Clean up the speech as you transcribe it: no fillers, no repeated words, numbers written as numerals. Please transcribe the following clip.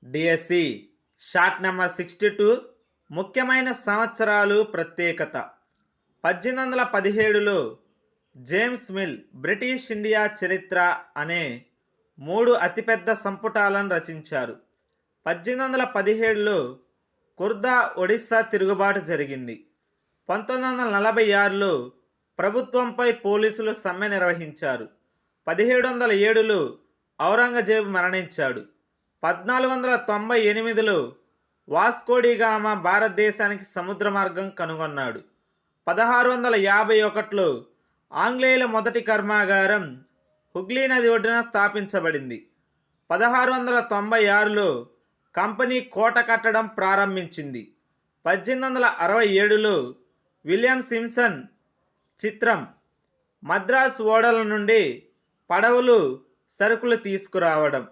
DSC short number 62 ముఖ్యమైన సంవత్సరాలు ప్రత్యేకత 1817లో జేమ్స్ మిల్ బ్రిటిష్ ఇండియా చరిత్ర అనే 3 అతిపెద్ద సంపుటాలను రచించారు. 1817లో కుర్దా ఒడిస్సా తిరుగుబాటు జరిగింది. 1946లో ప్రభుత్వంపై పోలీసులు సమ్మె నిర్వహించారు. 1707లో ఔరంగజేబు మరణించాడు. 1498లో వాస్కోడిగామా భారతదేశానికి సముద్ర మార్గం కనుగొన్నాడు. 1651లో ఆంగ్లేయుల మొదటి కర్మాగారం హుగ్లీ నది ఒడ్డున స్థాపించబడింది. 1696లో కంపెనీ కోట కట్టడం ప్రారంభించింది. 1867లో విలియం సింప్సన్ చిత్రం మద్రాసు ఓడల నుండి పడవలు సరుకులు తీసుకురావడం.